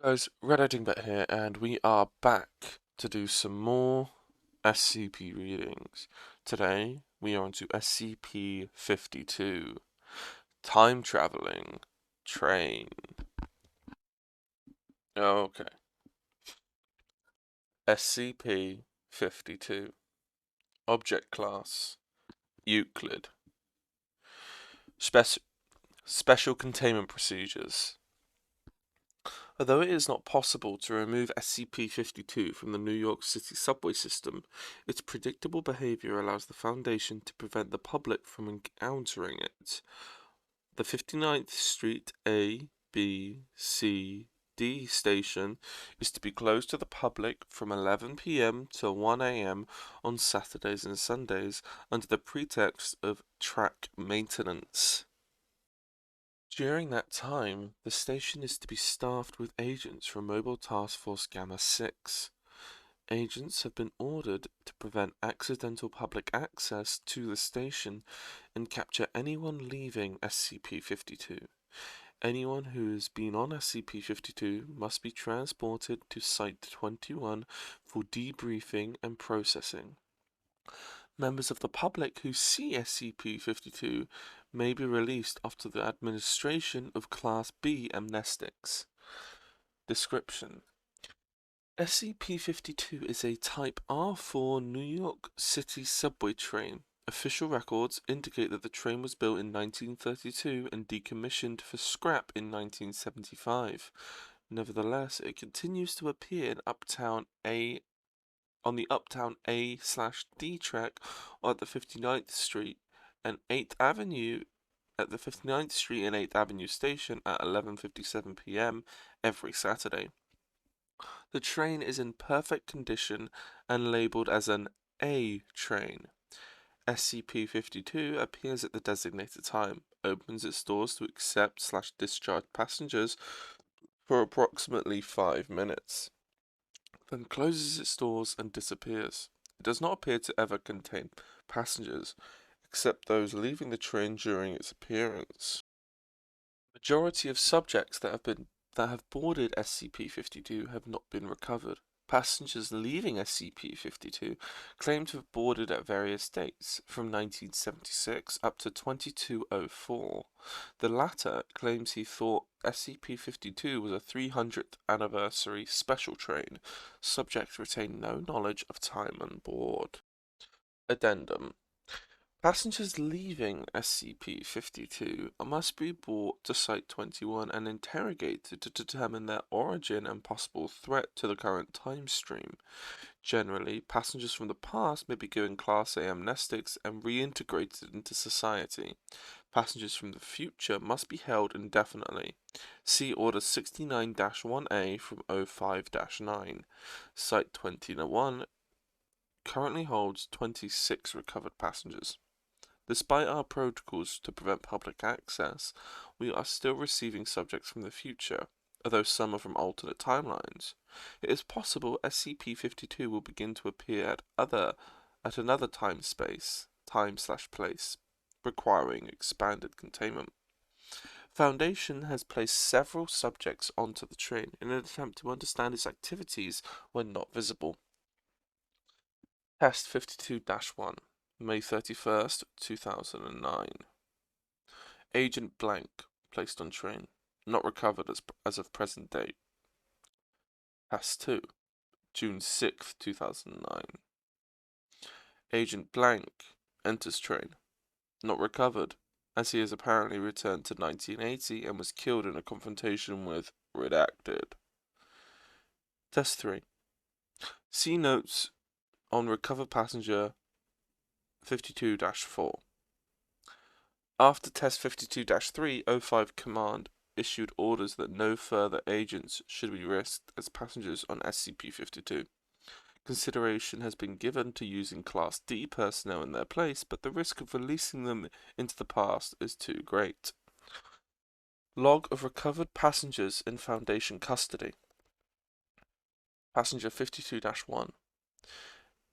Guys, Red Editing Bit here, and we are back to do some more SCP readings. Today, we are on to SCP-52, Time Traveling Train. Okay. SCP-52. Object Class, Euclid. Special Containment Procedures. Although it is not possible to remove SCP-52 from the New York City subway system, its predictable behavior allows the Foundation to prevent the public from encountering it. The 59th Street A, B, C, D station is to be closed to the public from 11 p.m. till 1 a.m. on Saturdays and Sundays under the pretext of track maintenance. During that time, the station is to be staffed with agents from Mobile Task Force Gamma 6. Agents have been ordered to prevent accidental public access to the station and capture anyone leaving SCP-52. Anyone who has been on SCP-52 must be transported to Site-21 for debriefing and processing. Members of the public who see SCP-52 may be released after the administration of Class B amnestics. Description: SCP-52 is a Type R4 New York City subway train. Official records indicate that the train was built in 1932 and decommissioned for scrap in 1975. Nevertheless, it continues to appear in on the Uptown A/D track at the 59th Street and 8th Avenue at the 59th Street and 8th Avenue station at 11:57 p.m. every Saturday. The train is in perfect condition and labeled as an A train. SCP-52 appears at the designated time, opens its doors to accept/discharge passengers for approximately 5 minutes, then closes its doors and disappears. It does not appear to ever contain passengers, except those leaving the train during its appearance. The majority of subjects that have boarded SCP-52 have not been recovered. Passengers leaving SCP-52 claim to have boarded at various dates, from 1976 up to 2204. The latter claims he thought SCP-52 was a 300th anniversary special train. Subjects retain no knowledge of time on board. Addendum: passengers leaving SCP-52 must be brought to Site-21 and interrogated to determine their origin and possible threat to the current time stream. Generally, passengers from the past may be given Class A amnestics and reintegrated into society. Passengers from the future must be held indefinitely. See Order 69-1A from 05-9. Site-21 currently holds 26 recovered passengers. Despite our protocols to prevent public access, we are still receiving subjects from the future, although some are from alternate timelines. It is possible SCP-52 will begin to appear at another time/place, requiring expanded containment. Foundation has placed several subjects onto the train in an attempt to understand its activities when not visible. Test 52-1, May 31st, 2009. Agent Blank, placed on train. Not recovered as of present date. Test 2, June 6th, 2009. Agent Blank enters train. Not recovered, as he has apparently returned to 1980 and was killed in a confrontation with Redacted. Test 3. See notes on recovered passenger 52-4. After Test 52-3, O5 Command issued orders that no further agents should be risked as passengers on SCP-52. Consideration has been given to using Class D personnel in their place, but the risk of releasing them into the past is too great. Log of recovered passengers in Foundation custody. Passenger 52-1.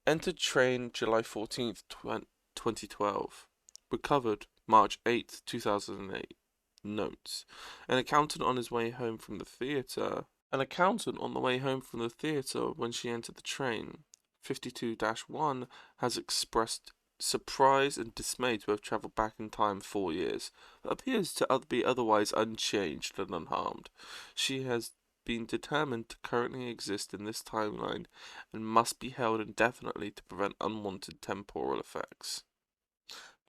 Entered train July 14th, 2012. Recovered March 8th, 2008. Notes: an accountant on his way home from the theatre An accountant on the way home from the theatre when she entered the train, 52-1, has expressed surprise and dismay to have travelled back in time 4 years, but appears to be otherwise unchanged and unharmed. She has been determined to currently exist in this timeline and must be held indefinitely to prevent unwanted temporal effects.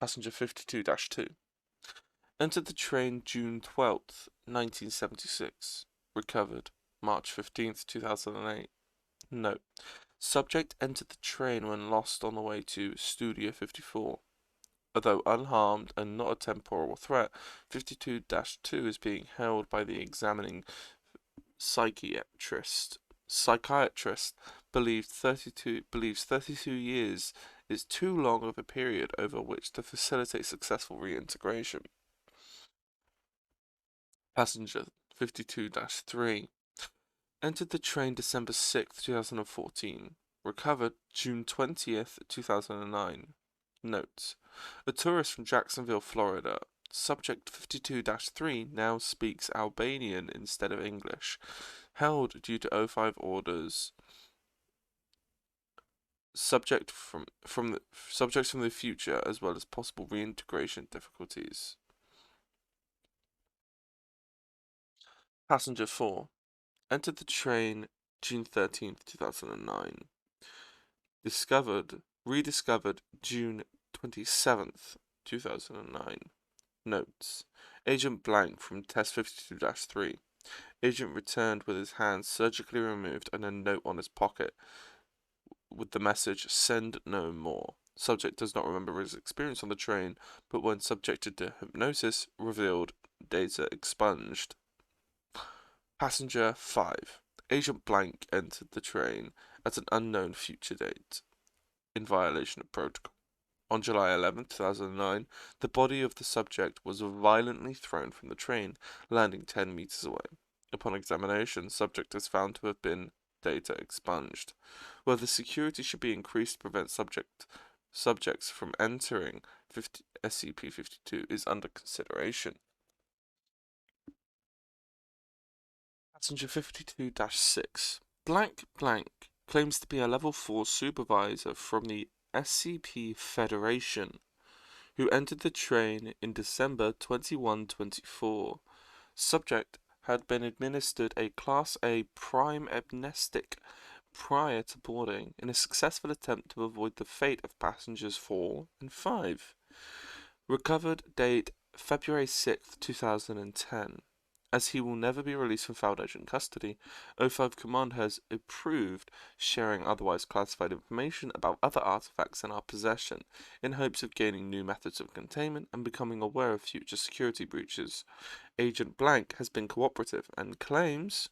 Passenger 52-2. Entered the train June 12th, 1976. Recovered March 15th, 2008. Note: subject entered the train when lost on the way to Studio 54. Although unharmed and not a temporal threat, 52-2 is being held by the examining psychiatrist. Believes 32 years is too long of a period over which to facilitate successful reintegration. Passenger 52-3. Entered the train December 6, 2014. Recovered June 20th, 2009. Notes: a tourist from Jacksonville, Florida. Subject 52-3 now speaks Albanian instead of English. Held due to O5 orders. Subjects from the future, as well as possible reintegration difficulties. Passenger 4. Entered the train June 13th, 2009. Rediscovered June 27th, 2009. Notes: Agent Blank from Test 52-3. Agent returned with his hands surgically removed and a note on his pocket with the message, "Send no more." Subject does not remember his experience on the train, but when subjected to hypnosis, revealed data expunged. Passenger 5. Agent Blank entered the train at an unknown future date, in violation of protocol. On July 11, 2009, the body of the subject was violently thrown from the train, landing 10 meters away. Upon examination, subject is found to have been data expunged. Whether security should be increased to prevent subjects from entering SCP-52 is under consideration. Passenger 52-6. Blank claims to be a Level 4 supervisor from the SCP Federation, who entered the train in December 2124. Subject had been administered a Class A prime amnestic prior to boarding in a successful attempt to avoid the fate of passengers 4 and 5. Recovered date February 6, 2010. As he will never be released from Foundation custody, O5 Command has approved sharing otherwise classified information about other artifacts in our possession, in hopes of gaining new methods of containment and becoming aware of future security breaches. Agent Blank has been cooperative and claims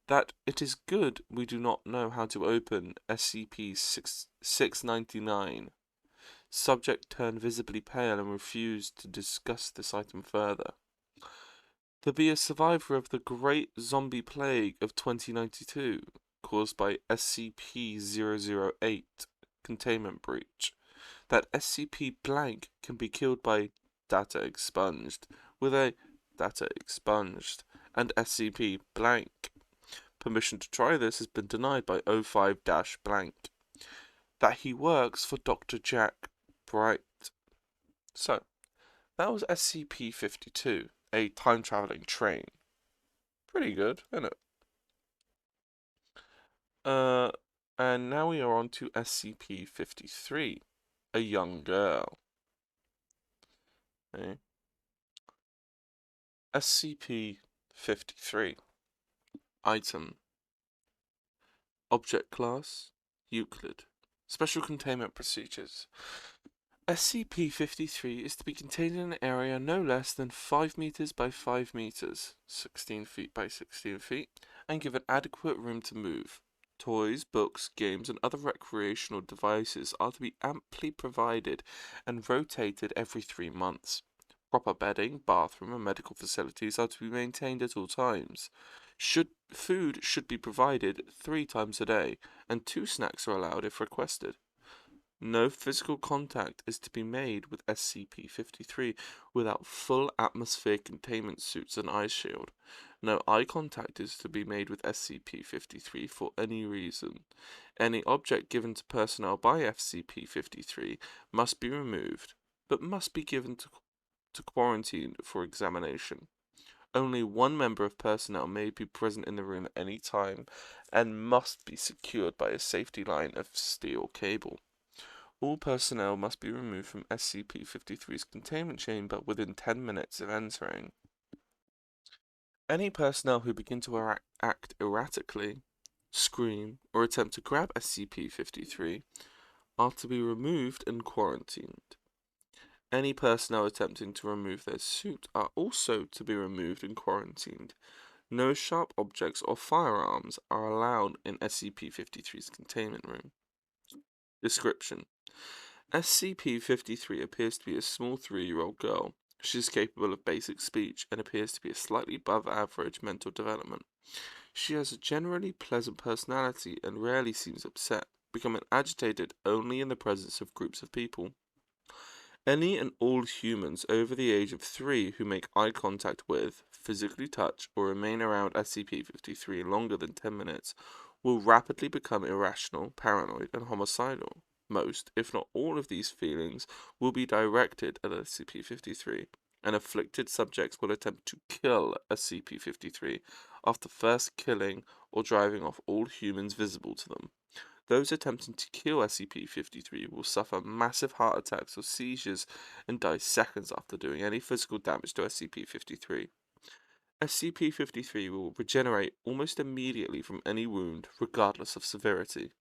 that it is good we do not know how to open SCP-699. Subject turned visibly pale and refused to discuss this item further. To be a survivor of the Great Zombie Plague of 2092, caused by SCP-008, Containment Breach. That SCP blank can be killed by data expunged, with a data expunged, and SCP blank. Permission to try this has been denied by O5-blank. That he works for Dr. Jack Bright. So, that was SCP-52. A time-traveling train. Pretty good, isn't it? And now we are on to SCP-53, a young girl. Okay. SCP-53. Item. Object Class, Euclid. Special Containment Procedures. SCP-53 is to be contained in an area no less than 5 meters by 5 meters, 16 feet by 16 feet, and given adequate room to move. Toys, books, games, and other recreational devices are to be amply provided and rotated every 3 months. Proper bedding, bathroom, and medical facilities are to be maintained at all times. Food should be provided 3 times a day, and 2 snacks are allowed if requested. No physical contact is to be made with SCP-53 without full atmosphere containment suits and eye shield. No eye contact is to be made with SCP-53 for any reason. Any object given to personnel by SCP-53 must be removed, but must be given to quarantine for examination. Only one member of personnel may be present in the room at any time and must be secured by a safety line of steel cable. All personnel must be removed from SCP-53's containment chamber within 10 minutes of entering. Any personnel who begin to act erratically, scream, or attempt to grab SCP-53 are to be removed and quarantined. Any personnel attempting to remove their suit are also to be removed and quarantined. No sharp objects or firearms are allowed in SCP-53's containment room. Description: SCP-53 appears to be a small 3-year-old girl. She is capable of basic speech and appears to be a slightly above average mental development. She has a generally pleasant personality and rarely seems upset, becoming agitated only in the presence of groups of people. Any and all humans over the age of 3 who make eye contact with, physically touch, or remain around SCP-53 longer than 10 minutes will rapidly become irrational, paranoid, and homicidal. Most, if not all, of these feelings will be directed at SCP-53, and afflicted subjects will attempt to kill SCP-53 after first killing or driving off all humans visible to them. Those attempting to kill SCP-53 will suffer massive heart attacks or seizures and die seconds after doing any physical damage to SCP-53. SCP-53 will regenerate almost immediately from any wound, regardless of severity.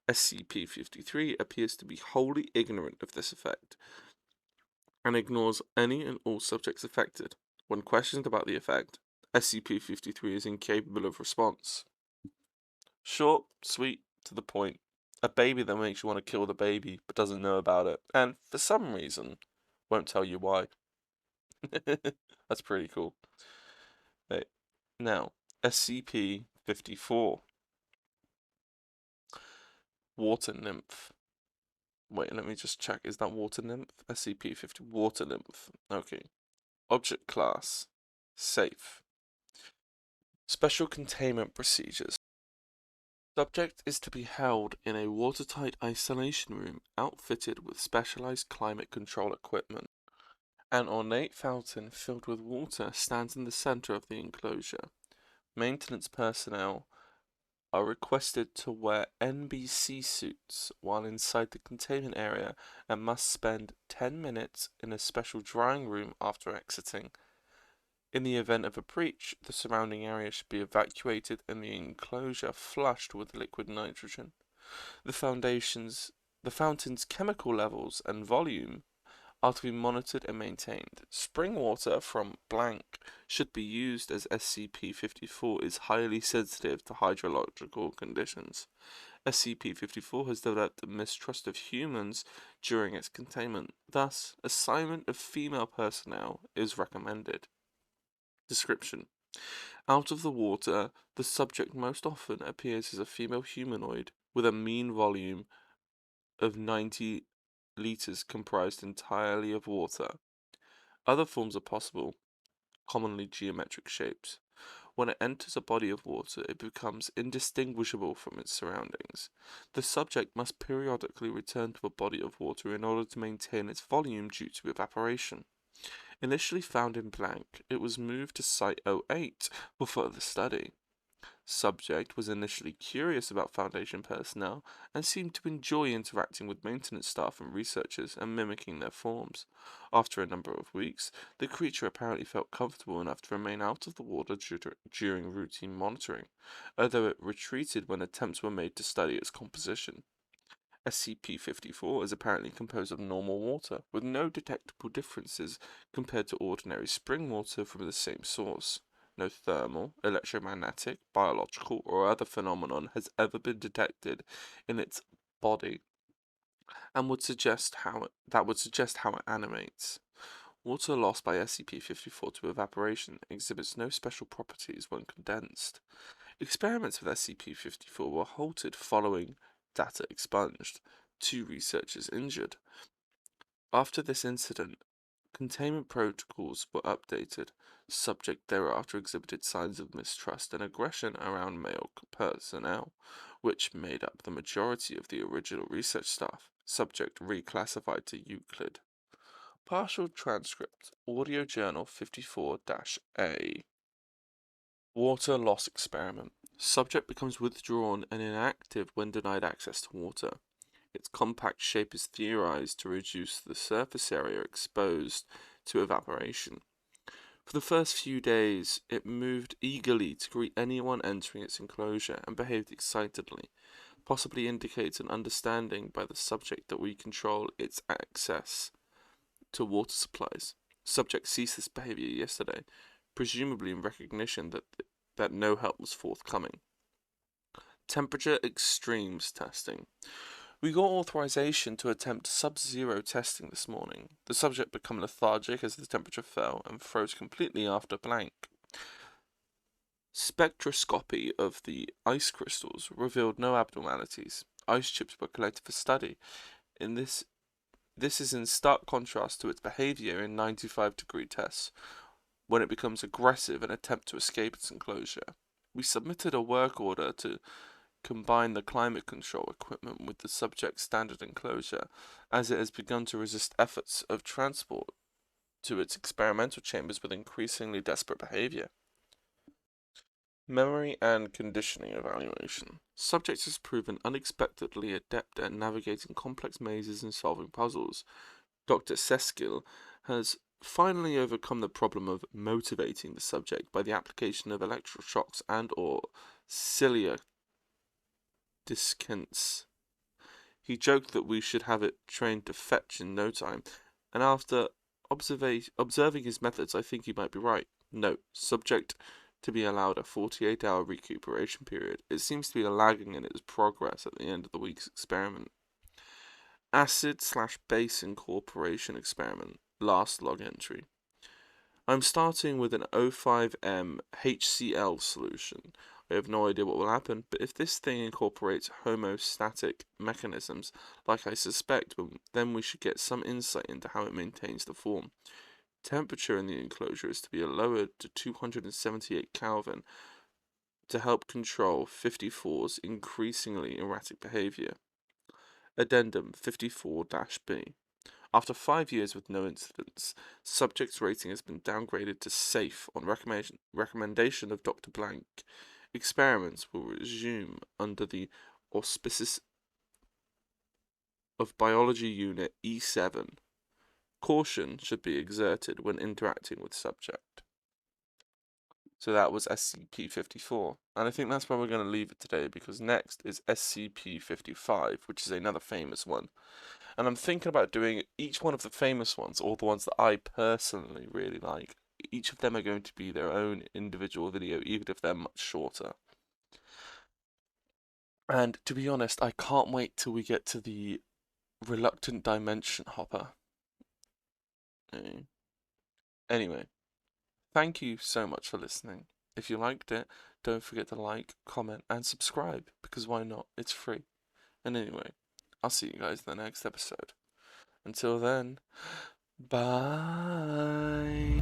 SCP-53 appears to be wholly ignorant of this effect, and ignores any and all subjects affected. When questioned about the effect, SCP-53 is incapable of response. Short, sweet, to the point. A baby that makes you want to kill the baby, but doesn't know about it, and for some reason, won't tell you why. That's pretty cool. Right. Now, SCP-54. Water Nymph. Wait, let me just check. Is that Water Nymph? SCP-50. Water Nymph. Okay. Object Class. Safe. Special Containment Procedures. Subject is to be held in a watertight isolation room outfitted with specialized climate control equipment. An ornate fountain filled with water stands in the center of the enclosure. Maintenance personnel are requested to wear NBC suits while inside the containment area and must spend 10 minutes in a special drying room after exiting. In the event of a breach, the surrounding area should be evacuated and the enclosure flushed with liquid nitrogen. The fountain's chemical levels and volume are to be monitored and maintained. Spring water from blank should be used as SCP-54 is highly sensitive to hydrological conditions. SCP-54 has developed a mistrust of humans during its containment. Thus, assignment of female personnel is recommended. Description: out of the water, the subject most often appears as a female humanoid with a mean volume of 90 liters comprised entirely of water. Other forms are possible, commonly geometric shapes. When it enters a body of water, it becomes indistinguishable from its surroundings. The subject must periodically return to a body of water in order to maintain its volume due to evaporation. Initially found in blank, it was moved to Site-08 for further study. Subject was initially curious about Foundation personnel and seemed to enjoy interacting with maintenance staff and researchers and mimicking their forms. After a number of weeks, the creature apparently felt comfortable enough to remain out of the water during routine monitoring, although it retreated when attempts were made to study its composition. SCP-54 is apparently composed of normal water, with no detectable differences compared to ordinary spring water from the same source. No thermal, electromagnetic, biological, or other phenomenon has ever been detected in its body, and would suggest how it animates. Water lost by SCP-54 to evaporation exhibits no special properties when condensed. Experiments with SCP-54 were halted following data expunged, 2 researchers injured. After this incident, Containment protocols were updated. Subject thereafter exhibited signs of mistrust and aggression around male personnel, which made up the majority of the original research staff. Subject reclassified to Euclid. Partial transcript. Audio Journal 54-A. Water loss experiment. Subject becomes withdrawn and inactive when denied access to water. Its compact shape is theorized to reduce the surface area exposed to evaporation. For the first few days, it moved eagerly to greet anyone entering its enclosure and behaved excitedly, possibly indicates an understanding by the subject that we control its access to water supplies. Subject ceased this behavior yesterday, presumably in recognition that no help was forthcoming. Temperature extremes testing. We got authorization to attempt sub-zero testing this morning. The subject became lethargic as the temperature fell and froze completely after blank. Spectroscopy of the ice crystals revealed no abnormalities. Ice chips were collected for study. This is in stark contrast to its behavior in 95-degree tests, when it becomes aggressive and attempt to escape its enclosure. We submitted a work order to combine the climate control equipment with the subject's standard enclosure, as it has begun to resist efforts of transport to its experimental chambers with increasingly desperate behavior. Memory and conditioning evaluation. Subject has proven unexpectedly adept at navigating complex mazes and solving puzzles. Dr. Seskill has finally overcome the problem of motivating the subject by the application of electroshocks and or cilia discants. He joked that we should have it trained to fetch in no time, and after observing his methods, I think he might be right. Note, subject to be allowed a 48-hour recuperation period. It seems to be lagging in its progress at the end of the week's experiment. Acid/base incorporation experiment. Last log entry. I'm starting with an O5M HCl solution. I have no idea what will happen, but if this thing incorporates homeostatic mechanisms, like I suspect, then we should get some insight into how it maintains the form. Temperature in the enclosure is to be lowered to 278 Kelvin to help control 54's increasingly erratic behavior. Addendum 54-B. After 5 years with no incidents, subject's rating has been downgraded to safe on recommendation of Dr. Blank. Experiments will resume under the auspices of Biology Unit E7. Caution should be exerted when interacting with subject. So that was SCP-54, and I think that's where we're going to leave it today, because next is SCP-55, which is another famous one. And I'm thinking about doing each one of the famous ones, or the ones that I personally really like. Each of them are going to be their own individual video, even if they're much shorter. And to be honest, I can't wait till we get to the reluctant dimension hopper. Anyway, thank you so much for listening. If you liked it, don't forget to like, comment, and subscribe, because why not? It's free. And anyway, I'll see you guys in the next episode. Until then, bye.